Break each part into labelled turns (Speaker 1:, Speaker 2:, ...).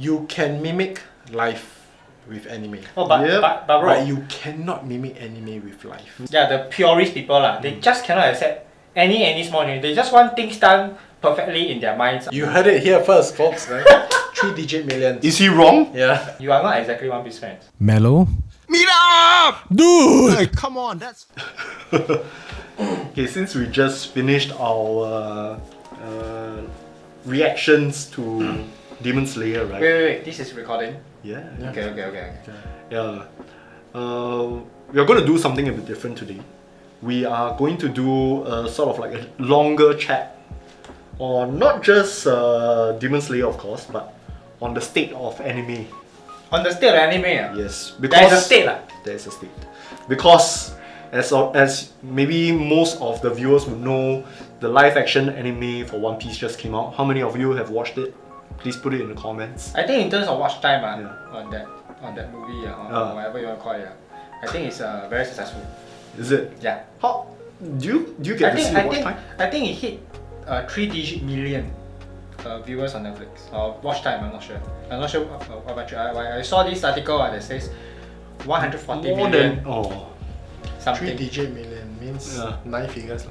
Speaker 1: you can mimic life with anime.
Speaker 2: Oh, but bro,
Speaker 1: but you cannot mimic anime with life.
Speaker 2: Yeah, the purist people they just cannot accept any small change. They just want things done perfectly in their minds.
Speaker 1: You heard it here first, folks. Right? 3-digit millions.
Speaker 3: Is he wrong?
Speaker 1: Yeah.
Speaker 2: You are not exactly One Piece fans.
Speaker 4: Mellow?
Speaker 3: Meet up!
Speaker 4: Dude!
Speaker 3: Hey, come on, that's...
Speaker 1: Okay, since we just finished our reactions to Demon Slayer, right?
Speaker 2: Wait. This is recording.
Speaker 1: Yeah.
Speaker 2: Okay.
Speaker 1: Yeah. We are going to do something a bit different today. We are going to do a sort of like a longer chat on not just Demon Slayer, of course, but on the state of anime.
Speaker 2: On the state of anime,
Speaker 1: Yes, because
Speaker 2: there's a state.
Speaker 1: There's a state. Because as maybe most of the viewers would know, the live action anime for One Piece just came out. How many of you have watched it? Please put it in the comments.
Speaker 2: I think in terms of watch time on that movie or whatever you want to call it, I think it's very successful.
Speaker 1: Is it?
Speaker 2: Yeah.
Speaker 1: How do you get to see the watch time?
Speaker 2: I think it hit 3-digit million viewers on Netflix or watch time. I'm not sure what about you. I saw this article that says 140
Speaker 1: More
Speaker 2: million.
Speaker 1: than
Speaker 2: Something.
Speaker 1: 3-digit million means 9 figures.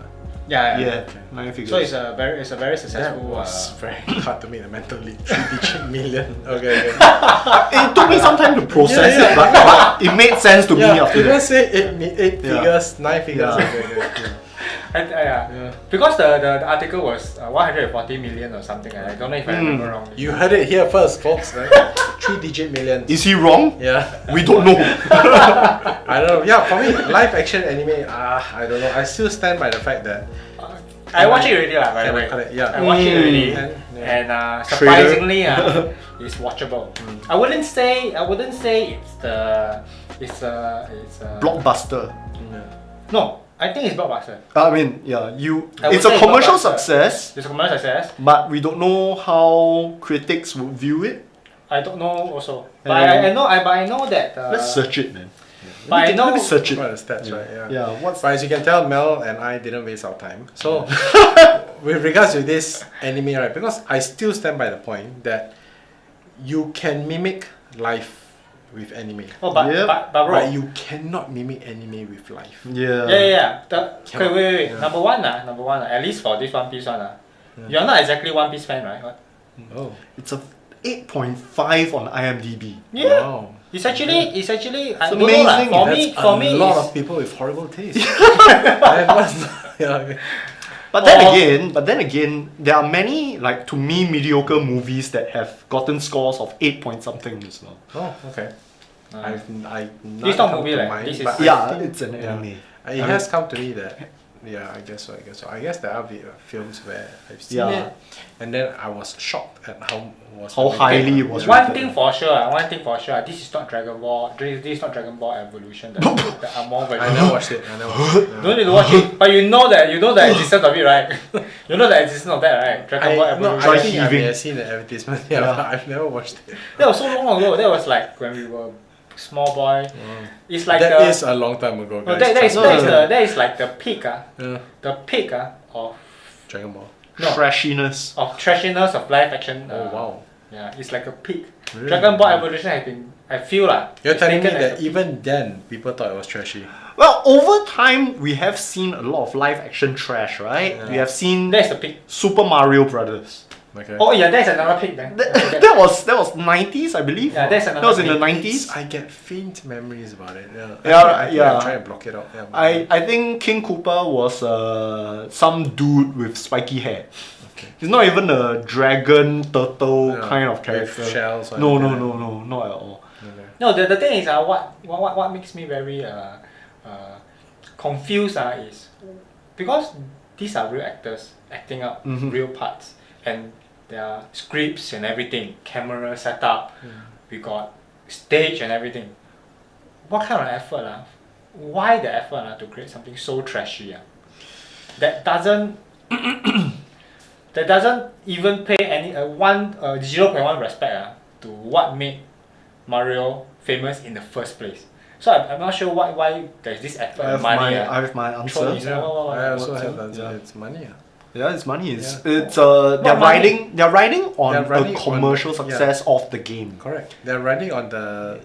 Speaker 2: Yeah.
Speaker 1: 9 figures.
Speaker 2: So it's a very successful.
Speaker 1: That was very hard to make a mental leap. 3-digit million. Okay.
Speaker 3: It took me some time to process it, but it made sense to me after that.
Speaker 1: People say 8 figures, 9 figures.
Speaker 2: Because the article was 140 million or something. I don't know if I remember wrong.
Speaker 1: You heard it here first, folks. Right? 3-digit millions.
Speaker 3: Is he wrong?
Speaker 1: Yeah.
Speaker 3: We don't know.
Speaker 1: I don't know. Yeah, for me, live action anime. I don't know. I still stand by the fact that
Speaker 2: I watched it already, by the way.
Speaker 1: Yeah.
Speaker 2: I watched it already, and surprisingly, it's watchable. I wouldn't say it's a
Speaker 3: Blockbuster.
Speaker 2: No, I think it's blockbuster.
Speaker 3: I mean, it's
Speaker 2: would
Speaker 3: a
Speaker 2: say
Speaker 3: commercial
Speaker 2: blockbuster.
Speaker 3: success,
Speaker 2: It's a commercial success.
Speaker 3: but we don't know how critics would view it.
Speaker 2: I don't know also, but I know that.
Speaker 3: Let's search it, man.
Speaker 2: But I know.
Speaker 3: Let me search it.
Speaker 1: What are the stats, right? Yeah.
Speaker 3: Yeah, what's
Speaker 1: But as you can tell, Mel and I didn't waste our time. So, with regards to this anime, right, because I still stand by the point that you can mimic life with anime.
Speaker 2: Oh, but bro.
Speaker 1: But you cannot mimic anime with life.
Speaker 2: Yeah. Okay, wait. Yeah. Number one, at least for this One Piece one, you're not exactly One Piece fan, right? What?
Speaker 1: Oh,
Speaker 3: It's a 8.5 on IMDB.
Speaker 2: Yeah.
Speaker 1: wow.
Speaker 2: It's actually I don't
Speaker 3: amazing.
Speaker 2: know, for me,
Speaker 1: a lot
Speaker 2: it's-
Speaker 1: of people with horrible taste. Yeah.
Speaker 3: But then again, there are many, like, to me, mediocre movies that have gotten scores of 8 point something as well.
Speaker 1: Oh, okay.
Speaker 2: This not movie, like, this is-
Speaker 1: but I
Speaker 3: Yeah,
Speaker 1: think-
Speaker 3: it's an anime.
Speaker 1: It has come to me that, I guess so. I guess there are films where I've seen it, and then I was shocked at how
Speaker 3: highly it was
Speaker 2: One
Speaker 3: rated.
Speaker 2: thing for sure, this is not Dragon Ball. This is not Dragon Ball Evolution. The Amon version.
Speaker 1: I never watched it.
Speaker 2: Don't need to watch it, but you know the existence of it, right? You know the existence of that, right? Dragon Ball Evolution.
Speaker 1: I think I may
Speaker 3: heaving.
Speaker 1: have seen the advertisement, but I've never watched it.
Speaker 2: That was so long ago. That was like when we were small boy. It's like
Speaker 1: That is a long time ago,
Speaker 2: no,
Speaker 1: guys.
Speaker 2: that is like the peak the peak of
Speaker 1: Dragon Ball.
Speaker 3: Trashiness.
Speaker 2: trashiness of live action.
Speaker 1: Oh wow.
Speaker 2: Yeah, it's like a peak.
Speaker 1: Really?
Speaker 2: Dragon Ball Evolution has been, I feel
Speaker 1: You're
Speaker 2: it's
Speaker 1: telling me
Speaker 2: taken as
Speaker 1: that
Speaker 2: a-
Speaker 1: even then people thought it was trashy.
Speaker 3: Well, over time, we have seen a lot of live action trash, right?
Speaker 1: Yeah.
Speaker 3: We have seen
Speaker 2: That's the peak.
Speaker 3: Super Mario Brothers.
Speaker 1: Okay.
Speaker 2: Oh yeah, that's another peak then.
Speaker 3: That was 90s, I believe.
Speaker 2: Yeah, that's
Speaker 3: That
Speaker 2: another
Speaker 3: was in the
Speaker 2: peak.
Speaker 3: 90s.
Speaker 1: I get faint memories about it.
Speaker 3: Yeah,
Speaker 1: I think
Speaker 3: yeah.
Speaker 1: I'm trying to block it out. Yeah, but-
Speaker 3: I think King Koopa was some dude with spiky hair.
Speaker 1: Okay.
Speaker 3: He's not even a dragon turtle kind of
Speaker 1: with
Speaker 3: character.
Speaker 1: shells or
Speaker 3: No,
Speaker 1: anything.
Speaker 3: not at all.
Speaker 1: Okay.
Speaker 2: No, the thing is what makes me very confused is because these are real actors acting out real parts, and there are scripts and everything, camera setup, we got stage and everything. What kind of effort Why the effort to create something so trashy that doesn't that doesn't even pay any 0.1 respect to what made Mario famous in the first place. So I'm not sure why there's this effort and money.
Speaker 3: I have my answer.
Speaker 1: I also
Speaker 3: What's
Speaker 1: have
Speaker 3: it?
Speaker 1: the answer.
Speaker 3: Yeah.
Speaker 1: It's money.
Speaker 3: Yeah, it's money. It's
Speaker 4: Yeah.
Speaker 3: it's
Speaker 2: Not money.
Speaker 3: they're riding on
Speaker 4: They're riding
Speaker 3: a
Speaker 4: on
Speaker 3: commercial
Speaker 4: the-
Speaker 3: success of the game.
Speaker 4: Correct. They're riding on the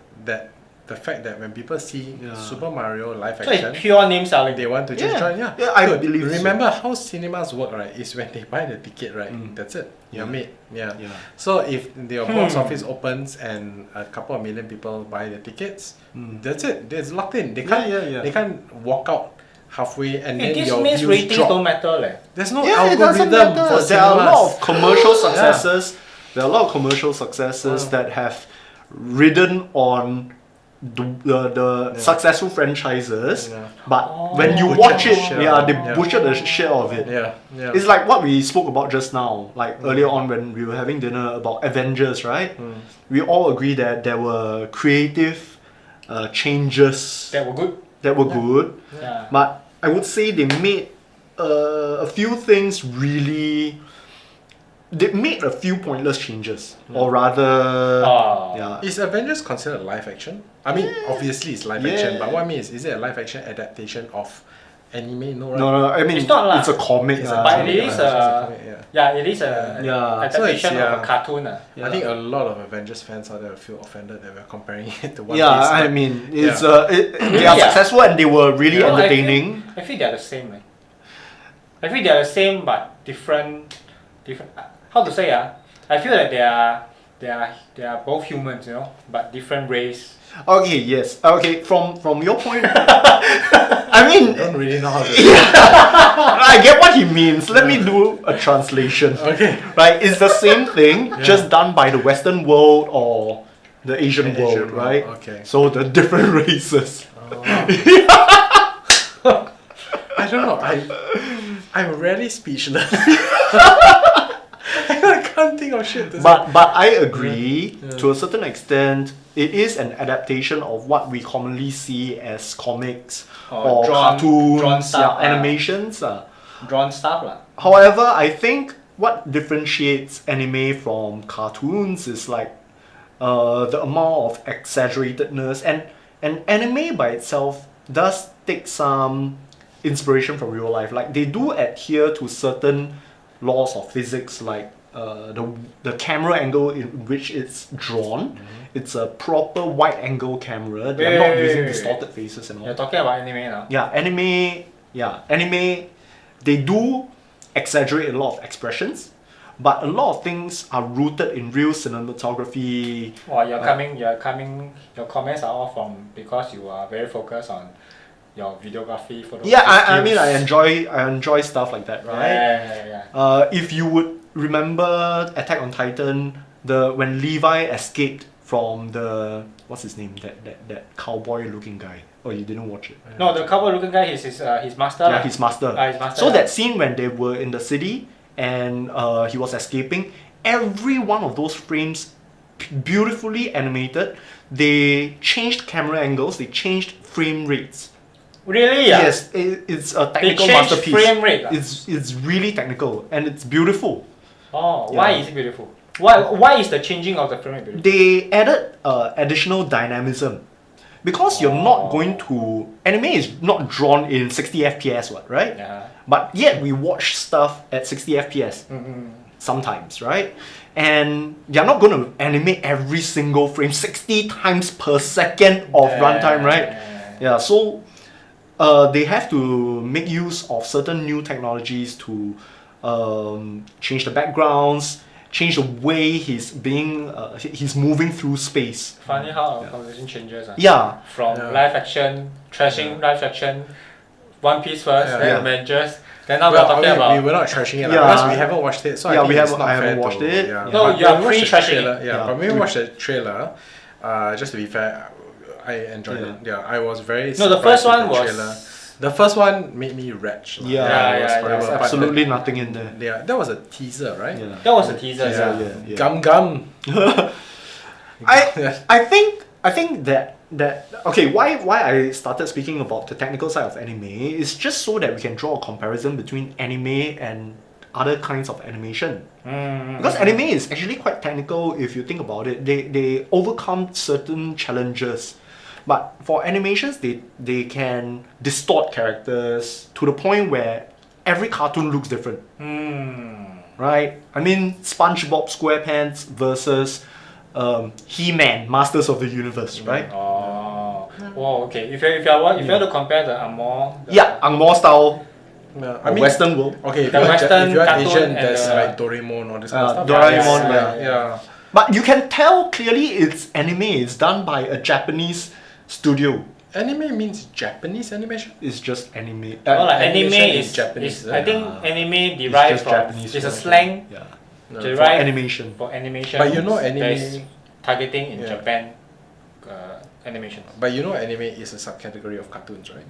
Speaker 4: fact that when people see
Speaker 3: Yeah.
Speaker 4: Super Mario live
Speaker 2: So
Speaker 4: action,
Speaker 2: it's pure name selling.
Speaker 4: they want to just
Speaker 3: Yeah.
Speaker 4: join. Yeah,
Speaker 3: Yeah, I
Speaker 4: Dude,
Speaker 3: believe so.
Speaker 4: Remember how cinemas work, right? Is when they buy the ticket, right? That's it. You're
Speaker 3: Yeah.
Speaker 4: made. Yeah.
Speaker 3: Yeah.
Speaker 4: So if the box office opens and a couple of million people buy the tickets, that's it. It's locked in. They can't.
Speaker 3: yeah.
Speaker 4: They can't walk out halfway and
Speaker 2: Hey,
Speaker 4: then
Speaker 2: this
Speaker 4: your
Speaker 2: means
Speaker 4: views
Speaker 2: ratings
Speaker 4: drop.
Speaker 2: don't matter leh.
Speaker 4: There's no
Speaker 3: Yeah, it doesn't
Speaker 4: algorithm
Speaker 3: matter.
Speaker 4: for
Speaker 3: There are a lot of
Speaker 4: cinemas.
Speaker 3: commercial successes. There are a lot of commercial successes
Speaker 4: Wow.
Speaker 3: that have ridden on the successful franchises.
Speaker 4: Yeah.
Speaker 3: But when you
Speaker 2: Butchered
Speaker 3: watch
Speaker 4: the
Speaker 3: it,
Speaker 4: shit
Speaker 3: yeah,
Speaker 4: out of
Speaker 3: they
Speaker 4: it. Yeah.
Speaker 3: butcher the shit out of it.
Speaker 4: Yeah. Yeah.
Speaker 3: It's like what we spoke about just now, like earlier on when we were having dinner about Avengers, right? We all agree that there were creative changes
Speaker 2: That were good.
Speaker 3: that were good,
Speaker 2: Yeah.
Speaker 3: but I would say they made a few things really. They made a few pointless changes, or rather,
Speaker 2: Ah.
Speaker 3: yeah.
Speaker 4: Is Avengers considered live action? I mean, obviously it's live action, but what I mean is it a live action adaptation of anime? No, right?
Speaker 3: No, I mean
Speaker 2: It's not lah.
Speaker 3: it's a comic.
Speaker 4: It's a
Speaker 2: But
Speaker 4: comic,
Speaker 2: it is
Speaker 4: it's a comic,
Speaker 2: it is a
Speaker 3: Yeah.
Speaker 2: adaptation
Speaker 4: So it's,
Speaker 2: of a cartoon.
Speaker 4: I think a lot of Avengers fans out there will feel offended that we're comparing it to One
Speaker 3: Yeah,
Speaker 4: Piece.
Speaker 3: I
Speaker 4: but-
Speaker 3: mean, it's
Speaker 4: Yeah.
Speaker 3: they are
Speaker 2: Yeah.
Speaker 3: successful and they were really
Speaker 2: No,
Speaker 3: entertaining.
Speaker 2: I feel they're the same. I feel they're the same but different. How to say I feel that they are both humans, but different race.
Speaker 3: Okay, yes. Okay, from your point, I mean,
Speaker 4: I don't really know how to.
Speaker 3: I get what he means. Let me do a translation.
Speaker 4: Okay.
Speaker 3: Right, it's the same thing, just done by the Western world or the Asian
Speaker 4: The
Speaker 3: world,
Speaker 4: Asian world,
Speaker 3: right?
Speaker 4: okay.
Speaker 3: So the different races.
Speaker 4: I don't know. I'm rarely speechless. I can't think of shit to say.
Speaker 3: But I agree to a certain extent. It is an adaptation of what we commonly see as comics or cartoons,
Speaker 2: drawn stuff,
Speaker 3: animations.
Speaker 2: Drawn stuff lah.
Speaker 3: However, I think what differentiates anime from cartoons is like the amount of exaggeratedness, and anime by itself does take some inspiration from real life. Like they do adhere to certain laws of physics, like the camera angle in which it's drawn. It's a proper wide angle camera. They're not using distorted faces and all.
Speaker 2: You're talking about anime now.
Speaker 3: Yeah, anime, they do exaggerate a lot of expressions, but a lot of things are rooted in real cinematography.
Speaker 2: Well, your comments are all from because you are very focused on your videography, photography.
Speaker 3: Yeah, I mean,
Speaker 2: skills.
Speaker 3: I enjoy stuff like that, right?
Speaker 2: Yeah.
Speaker 3: If you would remember Attack on Titan, when Levi escaped from the what's his name, that cowboy looking guy. Oh, you didn't watch it?
Speaker 2: No, the cowboy looking guy is his master.
Speaker 3: Yeah,
Speaker 2: lah.
Speaker 3: his master.
Speaker 2: His master.
Speaker 3: So that scene when they were in the city and he was escaping, every one of those frames beautifully animated. They changed camera angles, they changed frame rates.
Speaker 2: Really? Yeah.
Speaker 3: Yes, it's a
Speaker 2: They
Speaker 3: technical
Speaker 2: changed
Speaker 3: masterpiece.
Speaker 2: frame rate. lah.
Speaker 3: It's really technical and it's beautiful.
Speaker 2: Oh,
Speaker 3: Yeah.
Speaker 2: why is it beautiful? Why is the changing of the frame rate beautiful?
Speaker 3: They added additional dynamism. Because you're not going to... Anime is not drawn in 60 FPS, right?
Speaker 2: Yeah.
Speaker 3: But yet we watch stuff at 60 FPS.
Speaker 2: Mm-hmm.
Speaker 3: Sometimes, right? And you're not going to animate every single frame 60 times per second of runtime, right? Yeah, so they have to make use of certain new technologies to change the backgrounds, change the way he's moving through space.
Speaker 2: Funny how our conversation changes.
Speaker 3: Yeah,
Speaker 2: From live action, trashing live action, One Piece first,
Speaker 4: Yeah.
Speaker 2: then
Speaker 3: Yeah.
Speaker 2: Avengers. Then now we're
Speaker 4: Well,
Speaker 2: talking
Speaker 4: we
Speaker 2: about.
Speaker 4: were not trashing it
Speaker 3: Yeah.
Speaker 4: because we haven't watched it. So
Speaker 3: Yeah,
Speaker 4: I think
Speaker 3: we
Speaker 4: it's
Speaker 3: haven't-
Speaker 4: not
Speaker 3: I haven't
Speaker 4: fair
Speaker 3: watched
Speaker 4: to,
Speaker 3: it.
Speaker 4: Yeah.
Speaker 2: No,
Speaker 4: But
Speaker 2: you are
Speaker 4: when we watched the
Speaker 2: pre-trashing
Speaker 4: trailer,
Speaker 2: it.
Speaker 4: Yeah,
Speaker 3: Yeah.
Speaker 4: but when we watched the trailer, just to be fair, I enjoyed it. Yeah, I was very.
Speaker 2: No, the
Speaker 4: surprised
Speaker 2: first
Speaker 4: with
Speaker 2: one
Speaker 4: the
Speaker 2: was.
Speaker 4: trailer. The first one made me wretch. lah.
Speaker 3: Yeah,
Speaker 4: it was
Speaker 2: yeah,
Speaker 4: horrible,
Speaker 2: yeah,
Speaker 4: but
Speaker 3: absolutely nothing in there.
Speaker 4: Yeah, that was a teaser, right?
Speaker 3: Yeah.
Speaker 2: That was a teaser.
Speaker 3: Yeah,
Speaker 2: Yeah.
Speaker 3: yeah.
Speaker 4: Gum gum.
Speaker 3: I think that okay, why I started speaking about the technical side of anime is just so that we can draw a comparison between anime and other kinds of animation. Because anime is actually quite technical if you think about it. They overcome certain challenges. But for animations, they can distort characters to the point where every cartoon looks different,
Speaker 2: Hmm.
Speaker 3: right? I mean, SpongeBob SquarePants versus He-Man, Masters of the Universe, right?
Speaker 2: Oh. Oh, okay. If you want to compare the Angmo,
Speaker 3: Yeah, Angmo style,
Speaker 4: Yeah,
Speaker 3: Western world.
Speaker 4: Okay, if
Speaker 2: The
Speaker 4: you're,
Speaker 2: Western
Speaker 4: if you're
Speaker 2: cartoon
Speaker 4: Asian,
Speaker 2: and
Speaker 4: there's
Speaker 2: the-
Speaker 4: like Doraemon or this kind of stuff.
Speaker 3: Doraemon,
Speaker 4: yeah.
Speaker 3: But you can tell clearly it's anime. It's done by a Japanese studio.
Speaker 4: Anime means Japanese animation.
Speaker 3: It's just anime.
Speaker 2: well, like
Speaker 4: Animation
Speaker 2: anime
Speaker 4: is
Speaker 2: is
Speaker 4: Japanese,
Speaker 2: Is, I think anime
Speaker 3: it's
Speaker 2: derived
Speaker 3: just
Speaker 2: from
Speaker 3: Japanese
Speaker 2: it's a
Speaker 3: version.
Speaker 2: slang
Speaker 3: Yeah.
Speaker 4: No.
Speaker 3: For
Speaker 2: derived
Speaker 3: animation.
Speaker 2: for animation.
Speaker 4: But you know anime-
Speaker 2: that is targeting in
Speaker 4: Yeah.
Speaker 2: Japan animation.
Speaker 4: But you know, anime is a subcategory of cartoons, right?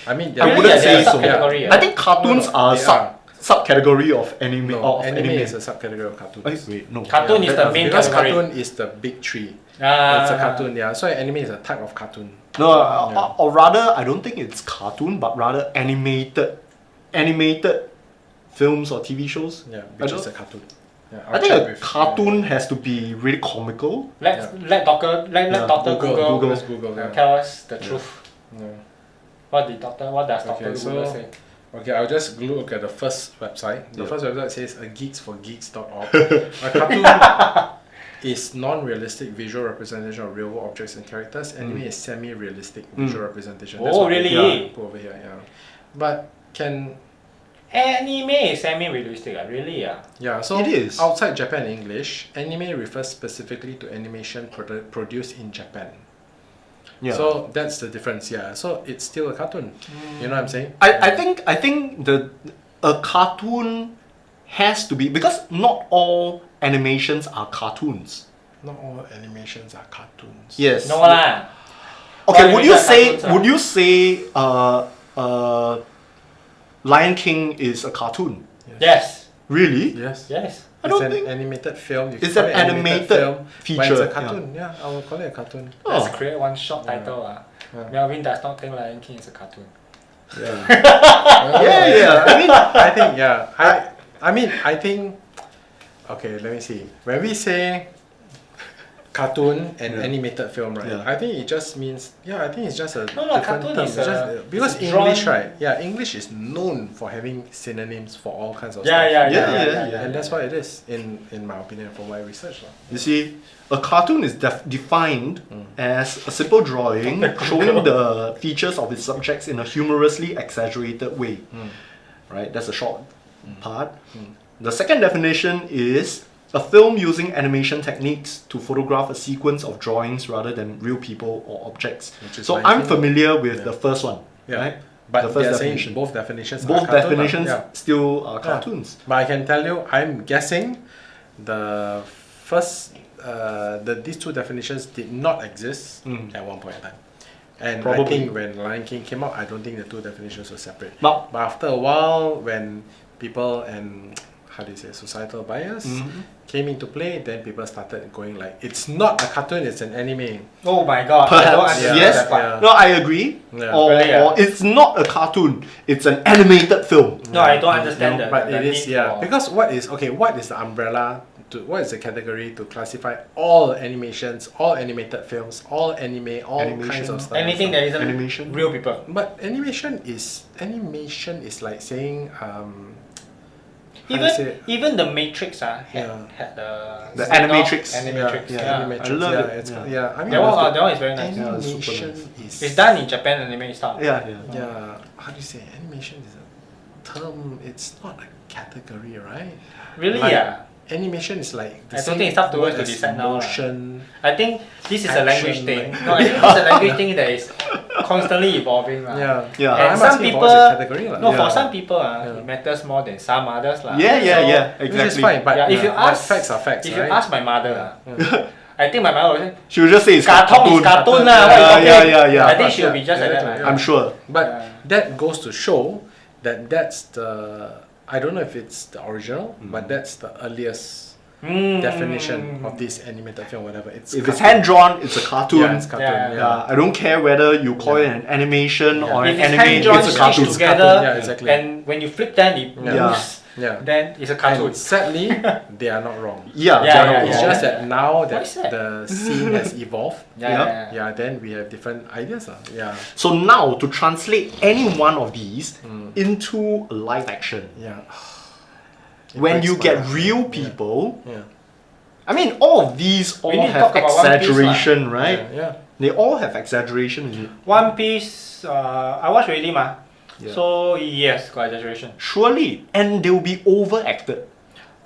Speaker 4: I mean,
Speaker 3: I wouldn't
Speaker 2: yeah,
Speaker 3: say
Speaker 2: they're a
Speaker 3: so.
Speaker 2: subcategory,
Speaker 3: I think cartoons
Speaker 4: No,
Speaker 3: are
Speaker 4: they
Speaker 3: subcategory of anime.
Speaker 4: No,
Speaker 3: of
Speaker 4: anime is a subcategory of cartoons.
Speaker 3: Wait, no.
Speaker 2: Cartoon is the main
Speaker 4: because
Speaker 2: category.
Speaker 4: cartoon is the big three. It's a cartoon, yeah. So anime is a type of cartoon.
Speaker 3: No,
Speaker 4: Yeah.
Speaker 3: or rather, I don't think it's cartoon, but rather animated films or TV shows.
Speaker 4: Yeah,
Speaker 3: I
Speaker 4: which
Speaker 3: don't-
Speaker 4: is a cartoon. Yeah,
Speaker 3: I think a cartoon has to be really comical.
Speaker 2: Let Doctor Google,
Speaker 4: Google. Google. Yeah.
Speaker 2: tell us the
Speaker 4: Yeah.
Speaker 2: truth.
Speaker 4: Yeah.
Speaker 2: What does Doctor
Speaker 4: Okay,
Speaker 2: Google
Speaker 4: so-
Speaker 2: say?
Speaker 4: Okay, I'll just look at the first website. The
Speaker 3: Yeah.
Speaker 4: first website says geeksforgeeks.org. A cartoon is non-realistic visual representation of real-world objects and characters. Anime is semi-realistic visual representation. That's
Speaker 2: Oh,
Speaker 4: what they
Speaker 2: really?
Speaker 4: put over here, yeah. But can
Speaker 2: Anime is semi-realistic, really?
Speaker 4: yeah, so
Speaker 3: It is.
Speaker 4: outside Japan English, anime refers specifically to animation produced in Japan.
Speaker 3: Yeah.
Speaker 4: So that's the difference, yeah. So it's still a cartoon. You know what I'm saying?
Speaker 3: I think a cartoon has to be, because not all animations are cartoons.
Speaker 4: Not all animations are cartoons.
Speaker 3: Yes.
Speaker 2: No lah.
Speaker 3: Okay,
Speaker 2: All
Speaker 3: would you
Speaker 2: animated
Speaker 3: say
Speaker 2: cartoons are-
Speaker 3: Lion King is a cartoon?
Speaker 2: Yes.
Speaker 3: Really?
Speaker 4: Yes.
Speaker 2: Yes.
Speaker 3: I
Speaker 4: It's
Speaker 3: don't
Speaker 4: an
Speaker 3: think-
Speaker 4: animated film. You
Speaker 3: It's
Speaker 4: call
Speaker 3: an
Speaker 4: it
Speaker 3: animated
Speaker 4: film, but it's
Speaker 3: feature,
Speaker 4: a cartoon. Yeah, I will call it a cartoon.
Speaker 2: Let's
Speaker 3: Oh.
Speaker 2: create one short title.
Speaker 4: Yeah.
Speaker 2: Melvin does not think Lion King is a cartoon.
Speaker 3: Yeah. I mean,
Speaker 4: I think yeah. I think. Okay, let me see. When we say cartoon and
Speaker 3: Yeah.
Speaker 4: animated film, right?
Speaker 3: Yeah.
Speaker 4: I think it just means I think it's just a
Speaker 2: No,
Speaker 4: different
Speaker 2: cartoon
Speaker 4: term.
Speaker 2: is
Speaker 4: It's
Speaker 2: a-
Speaker 4: just, because
Speaker 2: it's a
Speaker 4: English,
Speaker 2: drawn-
Speaker 4: right? Yeah, English is known for having synonyms for all kinds of
Speaker 2: Yeah,
Speaker 4: stuff.
Speaker 3: Yeah.
Speaker 4: And that's what it is, in my opinion, from my research.
Speaker 3: you see, a cartoon is defined as a simple drawing showing the features of its subjects in a humorously exaggerated way. Right? That's the short part. The second definition is a film using animation techniques to photograph a sequence of drawings rather than real people or objects.
Speaker 4: Which is
Speaker 3: So
Speaker 4: Lion
Speaker 3: I'm
Speaker 4: King.
Speaker 3: familiar with
Speaker 4: Yeah.
Speaker 3: the first one.
Speaker 4: Yeah.
Speaker 3: Right?
Speaker 4: But
Speaker 3: the first
Speaker 4: they're
Speaker 3: definition.
Speaker 4: saying both definitions are
Speaker 3: Both
Speaker 4: cartoon,
Speaker 3: definitions
Speaker 4: yeah.
Speaker 3: still are cartoons.
Speaker 4: But I can tell you, I'm guessing the first, these two definitions did not exist at one point in time. And I
Speaker 3: Probably.
Speaker 4: think when Lion King came out, I don't think the two definitions were separate.
Speaker 3: But
Speaker 4: But after a while, when people and societal bias came into play, then people started going like, it's not a cartoon, it's an anime.
Speaker 2: Oh my god. I don't
Speaker 3: perhaps
Speaker 2: understand
Speaker 3: yes.
Speaker 2: that part.
Speaker 4: Yeah.
Speaker 3: No, I agree.
Speaker 4: Yeah.
Speaker 3: Or,
Speaker 2: Really, yeah.
Speaker 3: or it's not a cartoon. It's an animated film.
Speaker 2: No, I don't understand that.
Speaker 4: But it is, yeah. Because what is the umbrella, what is the category to classify all animations, all animated films, all anime, all
Speaker 3: Animation.
Speaker 4: kinds of stuff.
Speaker 2: anything that isn't
Speaker 3: Animation.
Speaker 2: real people.
Speaker 4: But animation is like saying
Speaker 2: Even the Matrix had
Speaker 3: The
Speaker 2: spin-off
Speaker 3: Animatrix.
Speaker 2: Animatrix.
Speaker 3: Yeah,
Speaker 2: Yeah.
Speaker 4: Animatrix,
Speaker 3: I love
Speaker 4: yeah,
Speaker 3: it.
Speaker 4: it's
Speaker 3: Yeah.
Speaker 4: I mean
Speaker 2: That one is very nice.
Speaker 3: Yeah, it's super
Speaker 4: animation is
Speaker 2: It's done in Japan anime style.
Speaker 3: Yeah.
Speaker 4: yeah, how do you say animation is a term, it's not a category, right?
Speaker 2: Really,
Speaker 4: Like,
Speaker 2: yeah.
Speaker 4: Animation is like the
Speaker 2: I don't
Speaker 4: same
Speaker 2: think it's up to us
Speaker 4: word
Speaker 2: to
Speaker 4: as
Speaker 2: decide now,
Speaker 4: motion.
Speaker 2: I think this is a language
Speaker 4: Action,
Speaker 2: thing.
Speaker 4: like-
Speaker 2: No, I think this is a language thing that is constantly evolving. lah.
Speaker 4: Yeah.
Speaker 3: Yeah.
Speaker 2: And
Speaker 4: I'm
Speaker 2: some
Speaker 4: asking
Speaker 2: people,
Speaker 4: for what's the category, lah.
Speaker 2: no,
Speaker 3: Yeah.
Speaker 2: for some people,
Speaker 4: Yeah.
Speaker 2: it matters more than some others. Lah.
Speaker 3: Yeah,
Speaker 4: Which is
Speaker 3: exactly.
Speaker 4: fine, but
Speaker 2: Yeah, if you
Speaker 4: but
Speaker 2: ask,
Speaker 4: facts are facts,
Speaker 2: if
Speaker 4: right?
Speaker 2: you ask my mother, I think my mother will say,
Speaker 3: She will just say it's
Speaker 2: cartoon is cartoon lah.
Speaker 3: Yeah,
Speaker 2: What you talking?
Speaker 3: yeah.
Speaker 2: I think she'll be just like that.
Speaker 4: Exactly,
Speaker 2: lah.
Speaker 3: I'm sure.
Speaker 4: But
Speaker 2: Yeah.
Speaker 4: that goes to show that that's the, I don't know if it's the original, but that's the earliest definition of this animated film, whatever. It's
Speaker 3: If it's
Speaker 4: cartoon.
Speaker 3: hand drawn, it's a cartoon.
Speaker 4: Yeah, it's cartoon.
Speaker 2: Yeah.
Speaker 4: Yeah.
Speaker 3: I don't care whether you call it an animation or
Speaker 2: If
Speaker 3: an
Speaker 2: it's
Speaker 3: anime,
Speaker 2: hand drawn,
Speaker 3: it's a
Speaker 2: stitched
Speaker 3: cartoon.
Speaker 2: together,
Speaker 4: Yeah, exactly.
Speaker 2: and when you flip them, it
Speaker 3: Yeah.
Speaker 2: moves.
Speaker 4: Yeah.
Speaker 2: then it's a cartoon.
Speaker 4: And sadly, they are not wrong.
Speaker 1: Yeah,
Speaker 2: Yeah,
Speaker 1: they're
Speaker 2: yeah,
Speaker 1: not
Speaker 4: It's
Speaker 1: wrong.
Speaker 4: just that now
Speaker 2: Why
Speaker 4: that
Speaker 2: is that?
Speaker 4: the scene has evolved,
Speaker 2: Yeah.
Speaker 4: then we have different ideas. Yeah.
Speaker 1: So now to translate any one of these into a live action,
Speaker 4: Yeah. It
Speaker 1: when
Speaker 4: breaks
Speaker 1: you
Speaker 4: my
Speaker 1: get
Speaker 4: heart.
Speaker 1: real people,
Speaker 4: Yeah.
Speaker 1: I mean, all of these
Speaker 2: We
Speaker 1: all
Speaker 2: need to
Speaker 1: have
Speaker 2: talk about One Piece
Speaker 1: exaggeration, right?
Speaker 4: Yeah.
Speaker 1: They all have exaggeration in it.
Speaker 2: One Piece, I watched already ma.
Speaker 1: Yeah.
Speaker 2: So yes, got exaggeration.
Speaker 1: Surely, and they'll be overacted.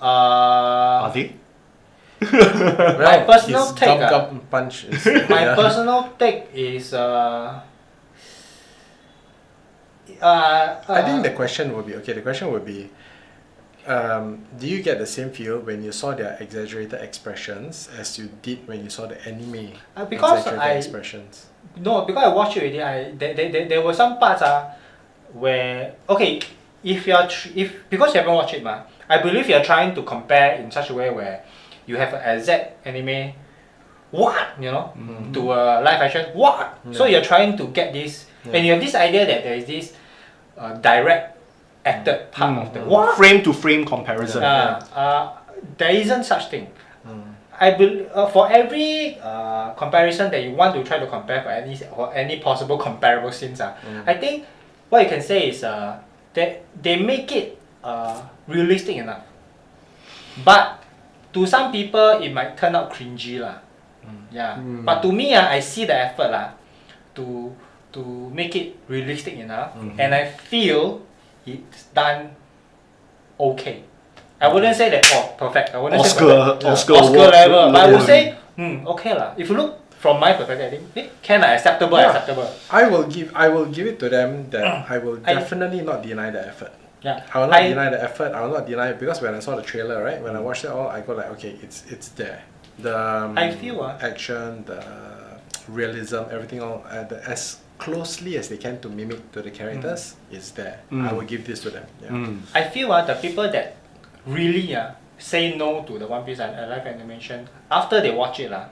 Speaker 1: Are they?
Speaker 4: Well,
Speaker 2: personal
Speaker 4: his
Speaker 2: take,
Speaker 4: gum punch is
Speaker 2: My
Speaker 4: yeah.
Speaker 2: personal take is
Speaker 4: I think the question would be okay. The question would be, do you get the same feel when you saw their exaggerated expressions as you did when you saw the anime
Speaker 2: because
Speaker 4: exaggerated expressions?
Speaker 2: no, because I watched it already. There were some parts where okay, if because you haven't watched it ma, I believe you are trying to compare in such a way where you have an exact anime, to a live action, so you're trying to get this, and you have this idea that there is this direct acted part of the
Speaker 1: Frame to frame comparison.
Speaker 2: there isn't such thing. I believe for every comparison that you want to try to compare for any possible comparable scenes, I think what you can say is that they make it realistic enough. But to some people, it might turn out cringy lah. But to me, I see the effort to make it realistic enough, and I feel it's done okay. I wouldn't say that perfect. I wouldn't say perfect.
Speaker 1: Oscar
Speaker 2: level, but I would
Speaker 1: level.
Speaker 2: say okay lah. If you look from my perspective, I think can acceptable.
Speaker 4: I will give it to them that I will definitely not deny the effort.
Speaker 2: Yeah,
Speaker 4: I will not deny the effort. I will not deny it because when I saw the trailer, right, when I watched it all, I go like, okay, it's there. The
Speaker 2: I feel
Speaker 4: action, the realism, everything all as closely as they can to mimic to the characters is there. I will give this to them. Yeah.
Speaker 2: I feel the people that really say no to the One Piece and live animation after they watch it are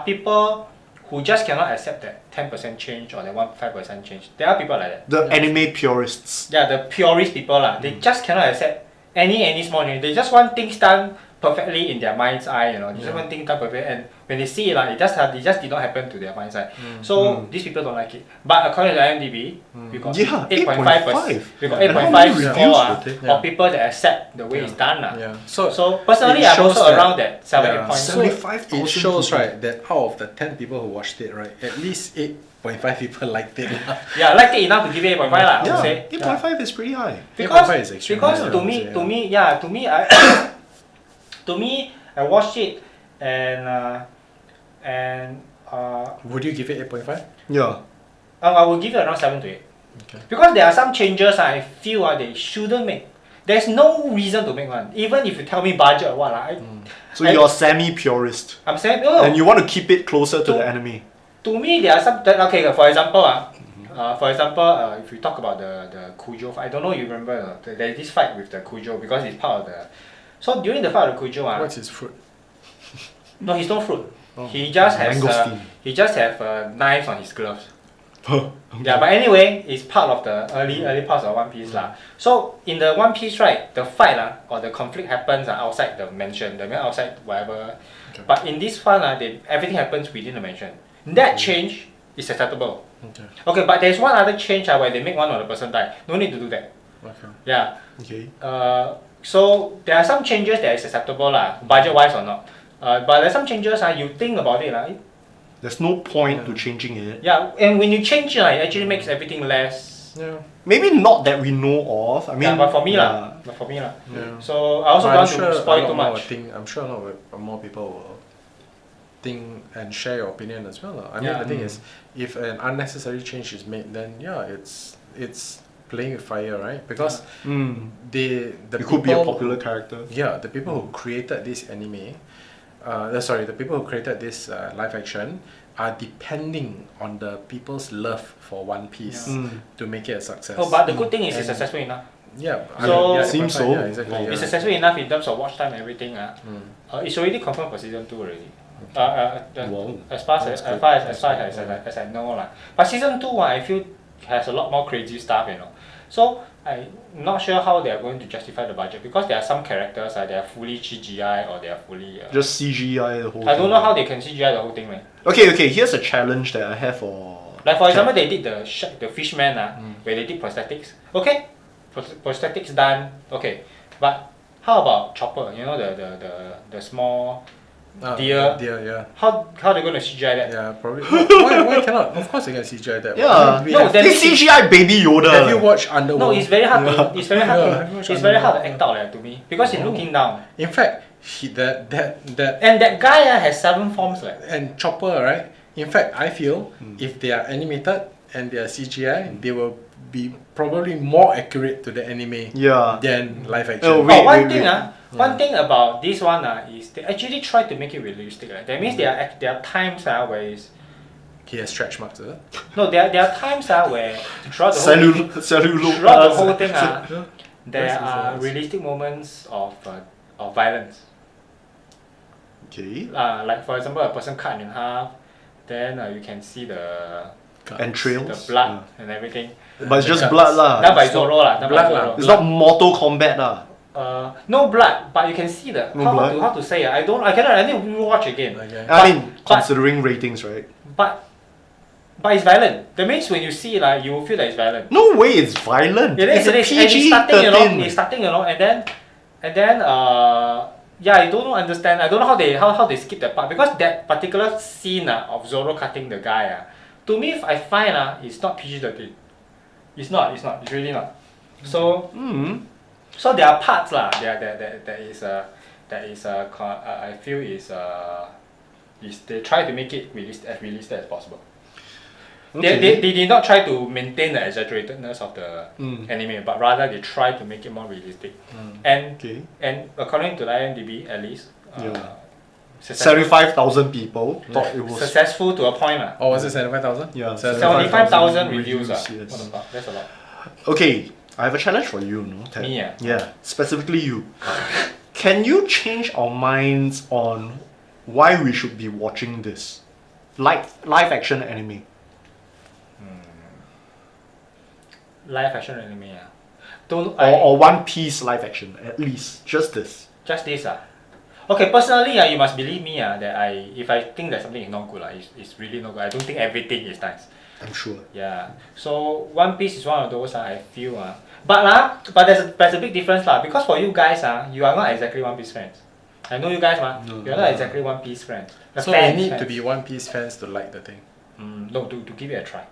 Speaker 2: people who just cannot accept that 10% change or that 5% change. There are people like that.
Speaker 1: The anime purists.
Speaker 2: Yeah, the purist people they just cannot accept any small change. They just want things done perfectly in their mind's eye. They just want things done perfectly, and when they see it it just did not happen to their mind's eye. So these people don't like it. But according to IMDB, we got 8.5%. We got 8.5 of people that accept the way it's done.
Speaker 4: Yeah.
Speaker 2: So personally, I'm also around that 7 points.
Speaker 1: 75,000
Speaker 4: It shows
Speaker 1: people.
Speaker 4: right that out of the 10 people who watched it, right, at least 8.5 people liked it.
Speaker 2: Yeah, I liked it enough to give it 8.5 I would
Speaker 1: Yeah,
Speaker 2: say.
Speaker 1: 8.5 is pretty high.
Speaker 4: 8.5 is extremely high, I
Speaker 2: to
Speaker 4: would
Speaker 2: me,
Speaker 4: say,
Speaker 2: to me, yeah, to me, I watched it and
Speaker 4: Would you give it 8.5?
Speaker 1: Yeah.
Speaker 2: I will give it around 7 to 8.
Speaker 4: Okay.
Speaker 2: Because there are some changes I feel they shouldn't make. There's no reason to make one. Even if you tell me budget or what,
Speaker 1: So you're semi-purist.
Speaker 2: I'm saying
Speaker 1: And you want to keep it closer to the anime.
Speaker 2: to me there are some okay. For example, if we talk about the Kujo fight, I don't know if you remember there's this fight with the Kujo because it's part of the. So during the fight of the Kujo,
Speaker 4: What's his fruit?
Speaker 2: no, he's no fruit. He just has
Speaker 1: Mangosteen.
Speaker 2: knives on his gloves. Yeah, but anyway, it's part of the early parts of One Piece lah. So in the One Piece, right, the fight or the conflict happens outside the mansion, outside whatever.
Speaker 4: Okay.
Speaker 2: But in this one, everything happens within the mansion. That change is acceptable. Okay, but there's one other change where they make one of the person die. No need to do that.
Speaker 4: Okay.
Speaker 2: Yeah.
Speaker 1: Okay.
Speaker 2: So there are some changes that is acceptable budget wise or not. But there's some changes you think about it
Speaker 1: There's no point to changing it.
Speaker 2: yeah, and when you change it actually makes everything less.
Speaker 4: Yeah.
Speaker 1: Maybe not that we know of. I mean,
Speaker 2: Yeah, but for me
Speaker 1: yeah.
Speaker 4: Yeah.
Speaker 2: So I also
Speaker 4: But
Speaker 2: don't
Speaker 4: I'm
Speaker 2: want
Speaker 4: sure
Speaker 2: to spoil
Speaker 4: a lot
Speaker 2: too
Speaker 4: more
Speaker 2: much.
Speaker 4: I'm sure a lot more people will think and share your opinion as well. I mean,
Speaker 2: Yeah.
Speaker 4: the thing is, if an unnecessary change is made, then it's playing with fire, right? Because the
Speaker 1: It could be a
Speaker 4: people
Speaker 1: popular character.
Speaker 4: Yeah, the people who created this anime, the people who created this live action are depending on the people's love for One Piece to make it a success.
Speaker 2: Oh, but the good thing is it's
Speaker 4: And-
Speaker 2: successful enough.
Speaker 4: Yeah,
Speaker 2: So-
Speaker 1: Seems so.
Speaker 4: Yeah, exactly.
Speaker 1: Wow.
Speaker 4: Yeah.
Speaker 2: It's successful enough in terms of watch time and everything. It's already confirmed for season 2 already.
Speaker 1: Wow.
Speaker 2: As far
Speaker 4: That's
Speaker 2: as
Speaker 4: good.
Speaker 2: as I know But season 2 I feel has a lot more crazy stuff. So I'm not sure how they are going to justify the budget because there are some characters they are fully CGI or they are fully.
Speaker 3: Just CGI the whole thing.
Speaker 2: I don't know how they can CGI the whole thing, man.
Speaker 3: Okay, here's a challenge that I have for.
Speaker 2: Like for example, they did the fishman where they did prosthetics. Okay, prosthetics done. Okay, but how about Chopper? You know the small deer.
Speaker 4: Deer, yeah.
Speaker 2: How they going to CGI that?
Speaker 4: Yeah, probably. Why cannot? Of course they can CGI that.
Speaker 3: Yeah,
Speaker 2: No,
Speaker 3: they CGI Baby Yoda.
Speaker 4: Have you watched Underworld?
Speaker 2: No, it's very hard. To, it's very hard.
Speaker 4: Yeah,
Speaker 2: To, it's very hard to act out to me because he's looking down.
Speaker 4: In fact, that
Speaker 2: And that guy has 7 forms
Speaker 4: and Chopper, right? In fact, I feel if they are animated and they are CGI, they will be probably more accurate to the anime than live action.
Speaker 3: Oh,
Speaker 2: one thing about this one is they actually try to make it realistic. That means there are times where it's
Speaker 4: he has stretch marks, is it?
Speaker 2: no, there are times where throughout the whole thing there are realistic moments of violence.
Speaker 3: Okay.
Speaker 2: Like for example, a person cut in half, then you can see the
Speaker 3: entrails,
Speaker 2: the blood and everything.
Speaker 3: But it's just blood lah.
Speaker 2: Done by Zoro lah.
Speaker 3: It's not Mortal Kombat lah.
Speaker 2: No blood, but you can see the how to say I need to watch again.
Speaker 4: Okay.
Speaker 3: I mean, considering ratings, right?
Speaker 2: But it's violent. That means when you see you will feel that it's violent.
Speaker 3: No way, it's violent.
Speaker 2: It's
Speaker 3: PG-13.
Speaker 2: It's starting, and then I don't understand. I don't know how they skip that part because that particular scene of Zoro cutting the guy to me I find it's not PG-13. It's not. It's really not. So so there are parts that is I feel is they try to make it as realistic as possible.
Speaker 3: Okay.
Speaker 2: They did not try to maintain the exaggeratedness of the anime, but rather they try to make it more realistic. And according to the IMDB, at least,
Speaker 3: 75,000 people thought it was
Speaker 2: successful to a point.
Speaker 4: Oh, was it 75,000?
Speaker 3: Yeah,
Speaker 2: 75,000 reviews.
Speaker 3: Yes.
Speaker 2: What the fuck? That's a lot.
Speaker 3: Okay, I have a challenge for you, no? Ted?
Speaker 2: Me,
Speaker 3: Yeah, specifically you. Can you change our minds on why we should be watching this live action anime?
Speaker 2: Live action anime,
Speaker 3: or One Piece live action, at least. Just this.
Speaker 2: Just this Okay, personally you must believe me that if I think that something is not good it's really not good. I don't think everything is nice.
Speaker 3: I'm sure.
Speaker 2: Yeah. So One Piece is one of those I feel but there's a big difference because for you guys you are not exactly One Piece fans. I know you guys you're not exactly One Piece friends.
Speaker 4: So you need to be One Piece fans to like the thing.
Speaker 2: No, to give it a try.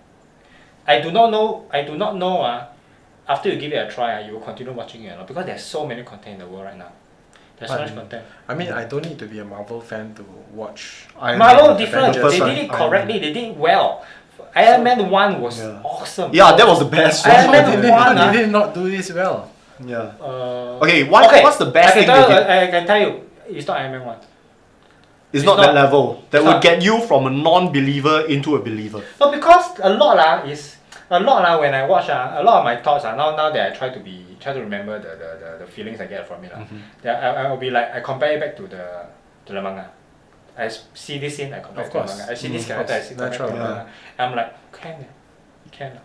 Speaker 2: I do not know after you give it a try you will continue watching it because there's so many content in the world right now. There's so much content.
Speaker 4: I mean, I don't need to be a Marvel fan to watch.
Speaker 2: Marvel different. They did it correctly. They did it well. Iron Man 1 was awesome.
Speaker 3: Yeah, that was the best.
Speaker 2: Iron Man 1
Speaker 4: they did not do this well.
Speaker 3: Yeah. What's the best thing they did?
Speaker 2: I can tell you, it's not Iron Man 1.
Speaker 3: It's not that level. That would get you from a non-believer into a believer.
Speaker 2: No, because a lot when I watch a lot of my thoughts now that I try to remember the feelings I get from it I will be like I compare it back to the manga. I see this scene, I compare it to the manga. I see this character, I see compare it to the manga. I'm like, can.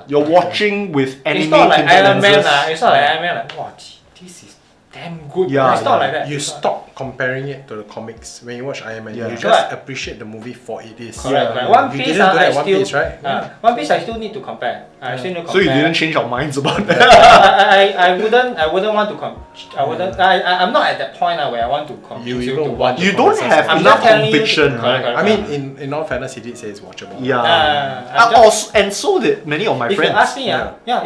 Speaker 3: You're watching with anime.
Speaker 2: It's not like Iron Man. It's not like Iron Man. Wow, this is damn good.
Speaker 3: Yeah,
Speaker 2: it's not like that.
Speaker 4: You stop comparing it to the comics when you watch Iron Man.
Speaker 3: Yeah.
Speaker 4: You just appreciate the movie for it is.
Speaker 2: Correct.
Speaker 3: Yeah.
Speaker 2: One Piece,
Speaker 4: One Piece, right?
Speaker 2: One Piece, I still need to compare. I still need to
Speaker 3: So
Speaker 2: compare.
Speaker 3: you didn't change our minds about that?
Speaker 2: I wouldn't want to I'm not at that point where I want to convince you to watch.
Speaker 3: You don't have
Speaker 2: I'm
Speaker 3: enough
Speaker 2: not telling you to-
Speaker 3: conviction,
Speaker 2: correct.
Speaker 3: right?
Speaker 4: I mean, in all fairness, he did say it's watchable.
Speaker 3: And so did many of my
Speaker 2: If
Speaker 3: friends.
Speaker 2: you ask me,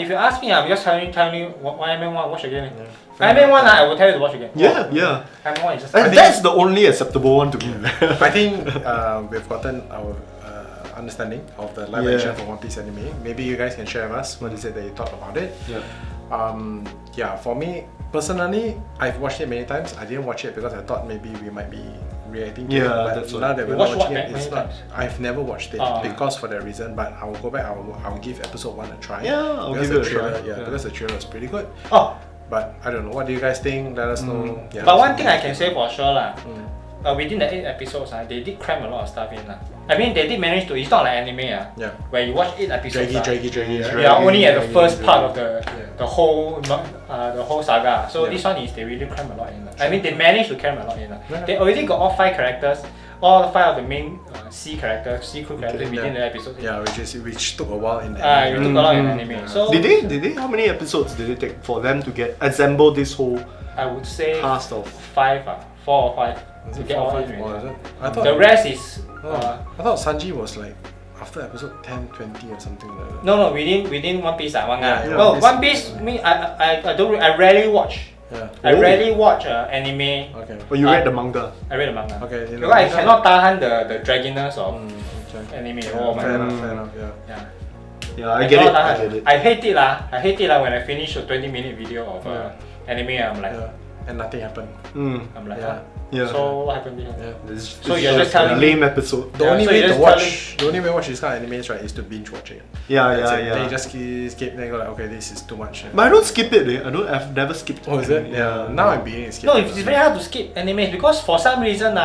Speaker 2: if you ask me, I'm just telling you why Iron Man 1 watch again. Iron Man 1 I will tell you to watch again.
Speaker 3: Yeah.
Speaker 2: Iron Man 1 is just
Speaker 3: And that's the only acceptable one to me.
Speaker 4: I think we've gotten our understanding of the live action for One Piece anime. Maybe you guys can share with us what is it that you thought about it. For me personally, I've watched it many times. I didn't watch it because I thought maybe we might be reacting to it. But
Speaker 3: that's
Speaker 4: now that we're
Speaker 2: watched
Speaker 4: watching
Speaker 2: what
Speaker 4: it, it's
Speaker 2: many
Speaker 4: not.
Speaker 2: times?
Speaker 4: I've never watched it because for that reason. But I will go back. I'll give episode 1 a try.
Speaker 3: Yeah, I'll
Speaker 4: because
Speaker 3: give it
Speaker 4: the
Speaker 3: a
Speaker 4: trailer,
Speaker 3: try.
Speaker 4: because the trailer was pretty good.
Speaker 2: Oh,
Speaker 4: But I don't know. What do you guys think? Let us know.
Speaker 2: but one thing I can say for sure within the 8 episodes, they did cram a lot of stuff in. I mean, they did manage to. It's not like anime,
Speaker 4: Yeah.
Speaker 2: where you watch 8 episodes.
Speaker 4: Draggy.
Speaker 2: We are only at the first
Speaker 4: draggy.
Speaker 2: part of the whole saga. So this one is they really cram a lot in. I mean, they managed to cram a lot in. They already got all 5 characters, all 5 of the main C crew characters within the episode.
Speaker 4: Yeah, which took a while in the
Speaker 2: It took a lot in anime. So
Speaker 3: Did they? How many episodes did it take for them to get assemble this whole
Speaker 2: I would say
Speaker 3: cast of?
Speaker 2: 5, 4 or 5
Speaker 4: Is
Speaker 2: to
Speaker 4: it
Speaker 2: get
Speaker 4: 4
Speaker 2: all
Speaker 4: or
Speaker 2: in.
Speaker 4: 5? Or is
Speaker 2: Really.
Speaker 4: it? I thought
Speaker 2: The rest is
Speaker 4: I thought Sanji was like after episode 10, 20 or something like that.
Speaker 2: no within One Piece manga.
Speaker 4: Yeah,
Speaker 2: No,
Speaker 4: One Piece.
Speaker 2: One Piece. Me, I rarely watch.
Speaker 4: Yeah.
Speaker 2: I
Speaker 3: Oh.
Speaker 2: rarely watch anime.
Speaker 4: Okay.
Speaker 3: Oh, you read the manga?
Speaker 2: I read the manga.
Speaker 4: Okay.
Speaker 2: Because I cannot tahan the dragginess of
Speaker 4: Okay.
Speaker 2: anime.
Speaker 4: Yeah,
Speaker 2: Oh my
Speaker 4: fair
Speaker 2: god.
Speaker 4: enough. Yeah.
Speaker 2: Yeah.
Speaker 3: Yeah, I get it.
Speaker 2: cannot
Speaker 3: I
Speaker 2: tahan.
Speaker 3: get it.
Speaker 2: I hate it lah. I hate it lah when I finish a 20-minute video of anime. I'm like,
Speaker 4: And nothing happened.
Speaker 2: I'm like,
Speaker 4: Yeah.
Speaker 3: Yeah.
Speaker 2: So what happened here?
Speaker 4: Yeah.
Speaker 3: This
Speaker 2: So
Speaker 3: is
Speaker 2: you're just telling
Speaker 3: a
Speaker 2: me-
Speaker 3: lame episode.
Speaker 4: The
Speaker 2: Yeah,
Speaker 4: only
Speaker 2: so
Speaker 4: way
Speaker 2: you
Speaker 4: to
Speaker 2: just
Speaker 4: watch, the only way to watch this kind of animes, right, is to binge watch it.
Speaker 3: Yeah,
Speaker 4: That's it.
Speaker 3: yeah.
Speaker 4: Then you just skip. Then you go like, okay, this is too much.
Speaker 3: But I don't skip it. I've never skipped.
Speaker 4: Oh, is it?
Speaker 3: anime.
Speaker 4: Yeah. Now I'm beginning to skip.
Speaker 2: No, it's very hard to skip anime because for some reason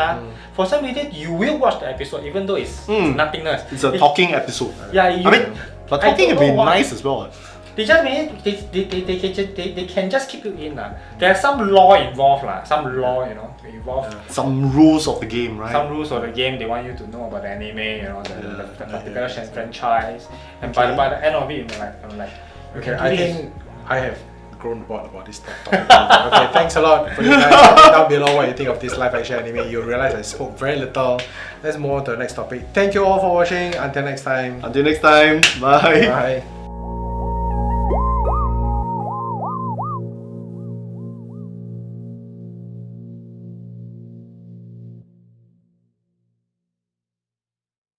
Speaker 2: you will watch the episode even though it's nothingness.
Speaker 3: It's a talking episode.
Speaker 2: Yeah,
Speaker 3: I mean, but
Speaker 2: I
Speaker 3: talking
Speaker 2: don't
Speaker 3: would be
Speaker 2: know why.
Speaker 3: nice as well.
Speaker 2: They just they can just keep you in There's some law involved some law involved.
Speaker 3: Some rules of the game, right?
Speaker 2: Some rules of the game they want you to know about the anime, the particular
Speaker 4: Yeah.
Speaker 2: franchise. And by the end of it, I'm like,
Speaker 4: Okay, I think I have grown bored about this topic. Okay, thanks a lot for you guys. Comment down below what you think of this live action anime. You'll realize I spoke very little. Let's move on to the next topic. Thank you all for watching. Until next time.
Speaker 3: Until next time, bye.
Speaker 4: Bye.